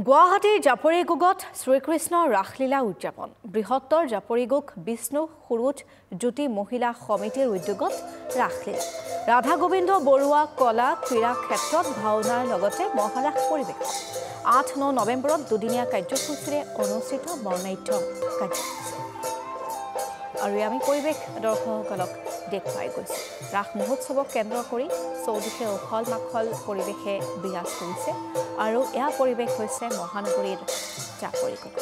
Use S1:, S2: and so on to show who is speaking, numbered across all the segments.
S1: গুৱাহাটীৰ জাপৰিগোগত শ্ৰীকৃষ্ণৰ ৰাসলীলা উদযাপন বৃহত্তৰ জাপৰিগোগ বিষ্ণু সুৰুজ জ্যোতি মহিলা সমিতিৰ উদ্যোগত ৰাসলীলা ৰাধা গোবিন্দ বৰুৱা কলা ক্ৰীড়া ক্ষেত্ৰত ভাওনাৰ লগতে মহাৰাস পৰিৱেশ ৮-৯ নৱেম্বৰত দুদিনীয়া কাৰ্যসূচীৰে অনুষ্ঠিত বৰ্ণাঢ্য কাৰ্যসূচী আৰু আমি পৰিৱেশ দৰ্শকসকলক দেখুৱাই গৈছে ৰাস মহোৎসৱক কেন্দ্ৰ কৰি চৌদিশে উখল মাখল পৰিৱেশে বিৰাজ কৰিছে আৰু এয়া পৰিৱেশ হৈছে মহানগৰীৰ জাপৰিগোগ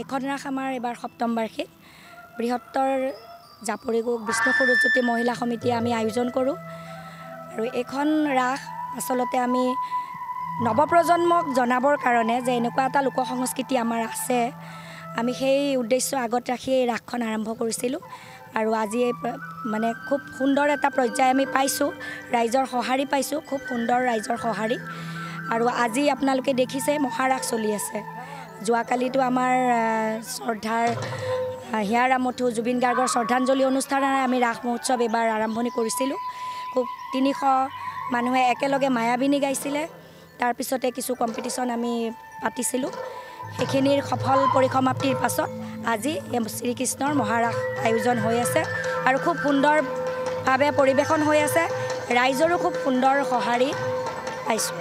S2: এখন ৰাস আমাৰ এবাৰ সপ্তম বাৰ্ষিক বৃহত্তৰ জাপৰিগোগ বিষ্ণু সুৰুজ জ্যোতি মহিলা সমিতিয়ে আমি আয়োজন কৰোঁ আৰু এখন ৰাস আচলতে আমি নৱপ্ৰজন্মক জনাবৰ কাৰণে যে এনেকুৱা এটা লোক সংস্কৃতি আমাৰ আছে আমি সেই উদ্দেশ্য আগত ৰাখি এই ৰাসখন আৰম্ভ কৰিছিলোঁ আৰু আজি মানে খুব সুন্দৰ এটা পৰ্যায় আমি পাইছোঁ ৰাইজৰ সঁহাৰি পাইছোঁ খুব সুন্দৰ ৰাইজৰ সঁহাৰি আৰু আজি আপোনালোকে দেখিছে মহাৰাস চলি আছে যোৱাকালিতো আমাৰ শ্ৰদ্ধাৰ হিয়াৰ আমঠু জুবিন গাৰ্গৰ শ্ৰদ্ধাঞ্জলি অনুষ্ঠানেৰে আমি ৰাস মহোৎসৱ এবাৰ আৰম্ভণি কৰিছিলোঁ খুব ৩০০ মানুহে একেলগে মায়াবিনী গাইছিলে তাৰপিছতে কিছু কম্পিটিশ্যন আমি পাতিছিলোঁ সেইখিনিৰ সফল পৰিসমাপ্তিৰ পাছত আজি শ্ৰীকৃষ্ণৰ মহাৰাস আয়োজন হৈ আছে আৰু খুব সুন্দৰভাৱে পৰিৱেশন হৈ আছে ৰাইজৰো খুব সুন্দৰ সঁহাৰি পাইছোঁ